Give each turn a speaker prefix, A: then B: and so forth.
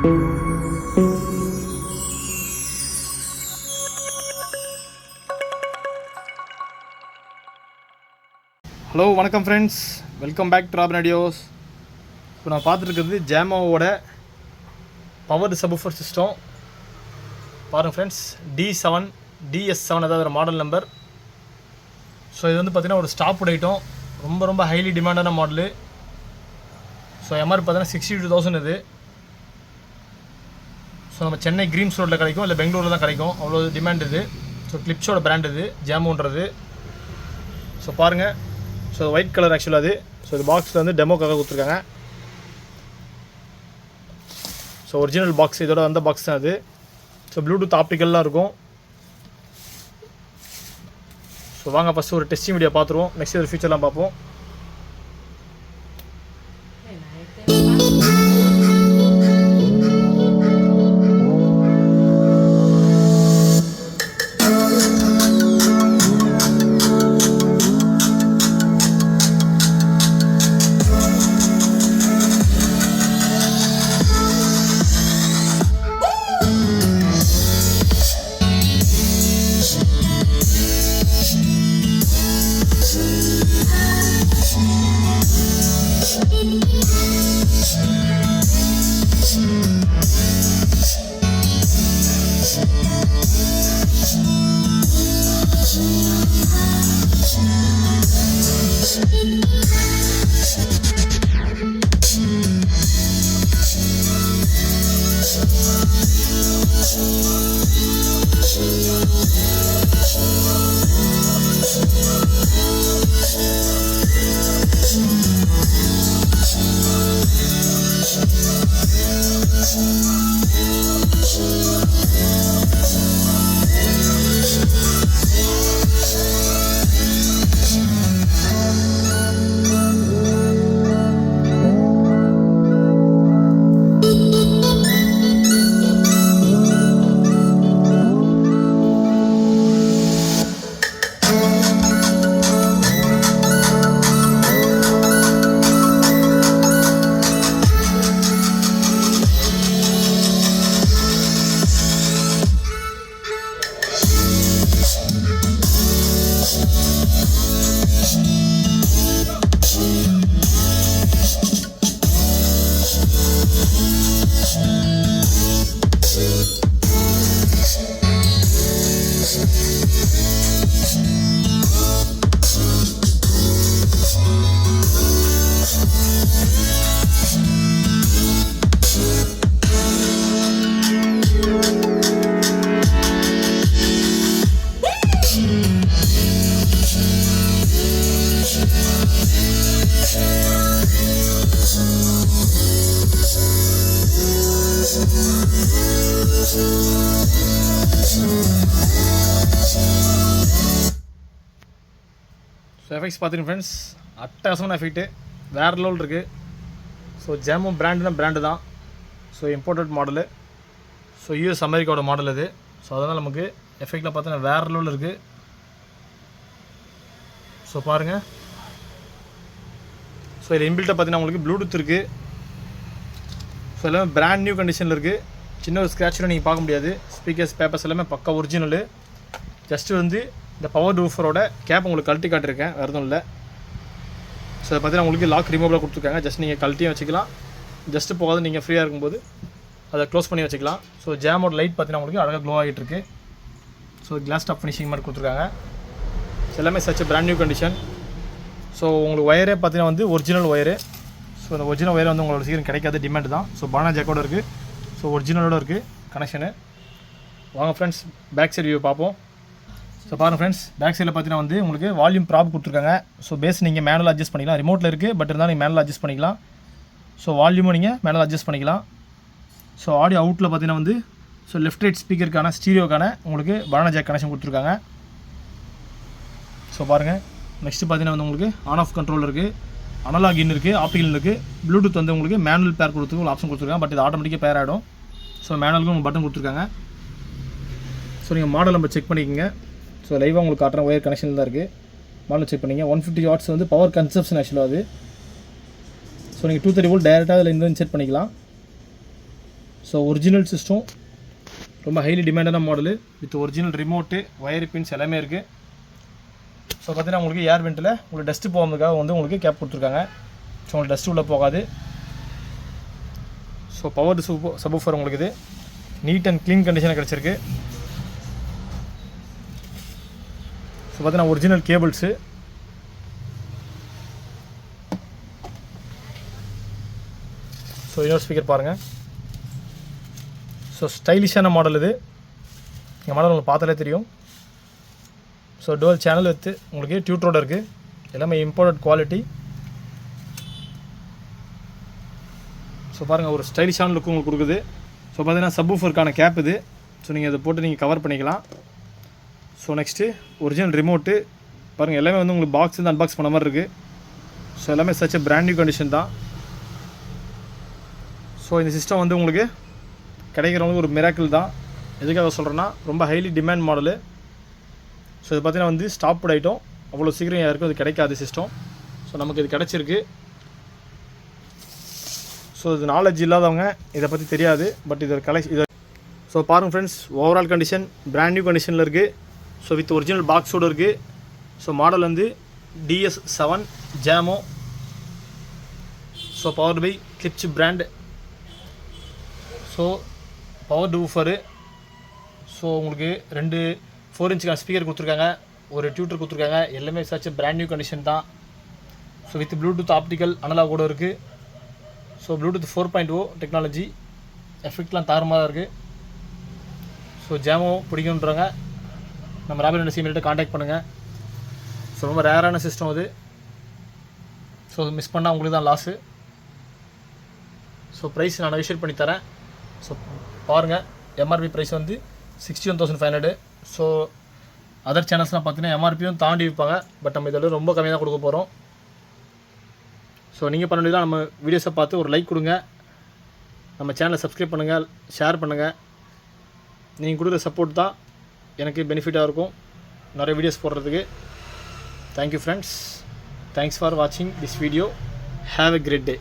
A: Hello வணக்கம் friends, welcome back to Robin audios. இப்போ நான் பார்த்துருக்கிறது ஜாமாவோட பவர் சப்வூஃபர் சிஸ்டம். பாருங்கள் ஃப்ரெண்ட்ஸ், D7 DS7 அதாவது ஒரு மாடல் நம்பர். ஸோ இது வந்து பார்த்திங்கன்னா ஒரு ஸ்டாப் ஐட்டம், ரொம்ப ஹைலி டிமாண்டான மாடலு. ஸோ எம்ஆர்பி பார்த்தீங்கன்னா 62,000 இது. ஸோ நம்ம சென்னை கிரீம்ஸ் ரோட்டில் கிடைக்கும், இல்லை பெங்களூரில் தான் கிடைக்கும், அவ்வளோ டிமாண்ட் இது. ஸோ கிளிப்ஸோட பிராண்ட் இது ஜாமோன்றது. ஸோ பாருங்கள், ஸோ ஒயிட் கலர் ஆக்சுவலாக அது. ஸோ இது பாக்ஸில் வந்து டெமோக்காக கொடுத்துருக்காங்க. ஸோ ஒரிஜினல் பாக்ஸ் இதோட வந்த பாக்ஸ் தான் அது. ஸோ ப்ளூடூத் ஆப்டிக்கல்லாம் இருக்கும். ஸோ வாங்க ஃபஸ்ட்டு ஒரு டெஸ்டிங் வீடியோ பார்த்துருவோம், நெக்ஸ்ட் ஒரு ஃபியூச்சர்லாம் பார்ப்போம். ஸோ எஃபெக்ட்ஸ் பார்த்துங்க ஃப்ரெண்ட்ஸ், அட்டகாசமான எஃபெக்ட்டு வேறு லெவல் இருக்குது. ஸோ ஜாமோ பிராண்டுனா பிராண்டு தான். So imported model. So US அமெரிக்காவோட மாடல் இது. ஸோ அதனால் நமக்கு எஃபெக்டில் பார்த்தீங்கன்னா வேறு லெவல் இருக்குது. ஸோ பாருங்கள், ஸோ இதில் இன்பில்ட்டாக பார்த்தீங்கன்னா உங்களுக்கு ப்ளூடூத் இருக்குது. ஸோ எல்லாமே பிராண்ட் நியூ கண்டிஷனில் இருக்குது. சின்ன ஒரு ஸ்க்ராட்ச் நீங்கள் பார்க்க முடியாது. ஸ்பீக்கர்ஸ் பேப்பர்ஸ் எல்லாமே பக்கா ஒரிஜினலு. ஜஸ்ட்டு வந்து இந்த பவர் ஊஃபரோட கேப் உங்களுக்கு கழட்டி காட்டியிருக்கேன், வேறு எதுவும் இல்லை. ஸோ அதை பார்த்தீங்கன்னா உங்களுக்கு லாக் ரிமூவலாக கொடுத்துருக்காங்க. ஜஸ்ட் நீங்கள் கழட்டியும் வச்சுக்கலாம். ஜஸ்ட்டு போகாது, நீங்கள் ஃப்ரீயாக இருக்கும்போது அதை க்ளோஸ் பண்ணி வச்சுக்கலாம். ஸோ ஜாமோட லைட் பார்த்தீங்கன்னா உங்களுக்கு அழகாக க்ளோ ஆகிட்டு இருக்குது. ஸோ கிளாஸ் டாப் ஃபினிஷிங் மாதிரி கொடுத்துருக்காங்க. ஸோ எல்லாமே such brand new condition. So உங்களுக்கு ஒயரே பார்த்தீங்கன்னா வந்து ஒரிஜினல் ஒயரு. ஸோ அந்த ஒரிஜினல் ஒயர் வந்து உங்களுக்கு சீக்கிரம் கிடைக்காத டிமாண்ட் தான். ஸோ பானா ஜாக்கோட இருக்குது. ஸோ ஒரிஜினலோட இருக்குது கனெக்ஷனு. வாங்க ஃப்ரெண்ட்ஸ், பேக் சைடு வியூ பார்ப்போம். ஸோ பாருங்கள் ஃப்ரெண்ட்ஸ், பேக் சைடில் பார்த்தீங்கன்னா வந்து உங்களுக்கு வால்யூம் ப்ராப் கொடுத்துருக்காங்க. ஸோ பேஸ் நீங்கள் மேனுவலாக அட்ஜஸ்ட் பண்ணிக்கலாம். ரிமோட்டில் இருக்குது, பட் இருந்தாலும் நீங்கள் மேனுவலாக அட்ஜஸ்ட் பண்ணிக்கலாம். ஸோ வால்யூமும் நீங்கள் மேனுவலாக அட்ஜஸ்ட் பண்ணிக்கலாம். ஸோ ஆடியோ அவுட்டில் பார்த்தீங்கன்னா வந்து ஸோ லெஃப்ட் ரைட் ஸ்பீக்கருக்கான ஸ்டீரியோக்கான உங்களுக்கு பனானா ஜாக் கனெக்ஷன் கொடுத்துருக்காங்க. ஸோ பாருங்கள், நெக்ஸ்ட்டு பார்த்தீங்கன்னா வந்து உங்களுக்கு ஆன் ஆஃப் கண்ட்ரோல் இருக்குது, அனலாக் இன் இருக்குது, ஆப்டிகல் இருக்குது. ப்ளூடூத் வந்து உங்களுக்கு மேனுவல் பேர் கொடுத்துருக்கு ஒரு ஆப்ஷன் கொடுத்துருக்காங்க. பட் இது ஆட்டோமேட்டிக்காக பேர் ஆகிடும். ஸோ மேனுவலுக்கு உங்களுக்கு பட்டன் கொடுத்துருக்காங்க. ஸோ நீங்கள் மாடல் நம்ம செக் பண்ணிக்கோங்க. ஸோ லைவாக உங்களுக்கு காட்டுற ஒயர் கனெக்ஷன் தான் இருக்குது. மாடல் செக் பண்ணிங்க. 150 வாட்ஸ் வந்து பவர் கன்சப்ஷன் ஆக்சுவலாக அது. ஸோ நீங்கள் 230 வோல்ட் டேரெக்டாக அதில் இன்செர்ட் பண்ணிக்கலாம். ஸோ ஒரிஜினல் சிஸ்டம், ரொம்ப ஹைலி டிமாண்டான model with original remote, wire pins எல்லாமே இருக்குது. ஸோ பார்த்தீங்கன்னா உங்களுக்கு ஏர் வெண்ட்டில் உங்களுக்கு டஸ்ட்டு போகாமதுக்காக வந்து உங்களுக்கு கேப் கொடுத்துருக்காங்க. ஸோ உங்களுக்கு டஸ்ட்டு உள்ளே போகாது. ஸோ பவர் சப்வூஃபர் உங்களுக்கு இது நீட் அண்ட் க்ளீன் கண்டிஷனில் கிடச்சிருக்கு. ஸோ பார்த்தீங்கன்னா ஒரிஜினல் கேபிள்ஸு. ஸோ இன்னொரு ஸ்பீக்கர் பாருங்கள். ஸோ ஸ்டைலிஷான மாடல் இது. இந்த மாடல் உங்களுக்கு பார்த்தாலே தெரியும். ஸோ டுவல் சேனல் வித்து உங்களுக்கு டியூட்டரோட இருக்குது. எல்லாமே இம்போர்ட்டட் குவாலிட்டி. ஸோ பாருங்கள் ஒரு ஸ்டைலிஷான லுக்கு உங்களுக்கு கொடுக்குது. ஸோ பார்த்தீங்கன்னா சப்வூஃபருக்கான கேப் இது. ஸோ நீங்கள் இதை போட்டு நீங்கள் கவர் பண்ணிக்கலாம். ஸோ நெக்ஸ்ட்டு ஒரிஜினல் ரிமோட்டு பாருங்கள். எல்லாமே வந்து உங்களுக்கு பாக்ஸ் வந்து அன்பாக்ஸ் பண்ண மாதிரி இருக்குது. ஸோ எல்லாமே சச் பிராண்ட் நியூ கண்டிஷன் தான். ஸோ இந்த சிஸ்டம் வந்து உங்களுக்கு கிடைக்கிறவங்களுக்கு ஒரு மிராக்கிள் தான். எதுக்காக சொல்கிறேன்னா ரொம்ப ஹைலி டிமாண்ட் மாடலு. ஸோ இது பார்த்தீங்கன்னா வந்து ஸ்டாப்டு ஐட்டம், அவ்வளோ சீக்கிரம் யாருக்கும் இது கிடைக்காது சிஸ்டம். ஸோ நமக்கு இது கிடச்சிருக்கு. ஸோ இது நாலேஜ் இல்லாதவங்க இதை பற்றி தெரியாது. பட் இதை இதை ஸோ பாருங்கள் friends, overall condition brand new கண்டிஷனில் இருக்குது. ஸோ வித் ஒரிஜினல் பாக்ஸோடு இருக்குது. ஸோ மாடல் வந்து DS7 ஜாமோ. So power by Klipsch brand. So power woofer. So உங்களுக்கு 2 4 இன்ச்சுக்கான ஸ்பீக்கர் கொடுத்துருக்காங்க, ஒரு டியூட்டர் கொடுத்துருக்காங்க. எல்லாமே சச் பிராண்ட் நியூ கண்டிஷன் தான். So with bluetooth optical analog கூட இருக்குது. So Bluetooth 4.0 technology. எஃபெக்ட்லாம் தாறுமாறாக இருக்குது. ஸோ ஜாமோ பிடிக்குன்றவங்க நம்ம ராபின் இண்டஸ்ட்ரி காண்டாக்ட் பண்ணுங்கள். ஸோ ரொம்ப ரேரான சிஸ்டம் அது. ஸோ மிஸ் பண்ணால் உங்களுக்கு தான் லாஸு. ஸோ ப்ரைஸ் நான் நெகோஷியேட் பண்ணி தரேன். ஸோ பாருங்கள், எம்ஆர்பி ப்ரைஸ் வந்து 61,500. ஸோ அதர் சேனல்ஸ்லாம் பார்த்தீங்கன்னா எம்ஆர்பியும் தாண்டி விற்பாங்க. பட் நம்ம இதில் ரொம்ப கம்மியாக தான் கொடுக்க போகிறோம். ஸோ நீங்கள் பண்ண வேண்டியதான் நம்ம வீடியோஸை பார்த்து ஒரு லைக் கொடுங்க, நம்ம சேனலை சப்ஸ்கிரைப் பண்ணுங்கள், ஷேர் பண்ணுங்கள். நீங்கள் கொடுக்குற சப்போர்ட் தான் எனக்கு பெனிஃபிட்டாக இருக்கும் நிறைய வீடியோஸ் போடுறதுக்கு. Thank you friends. தேங்க்ஸ் ஃபார் வாட்சிங் this video. Have a great day.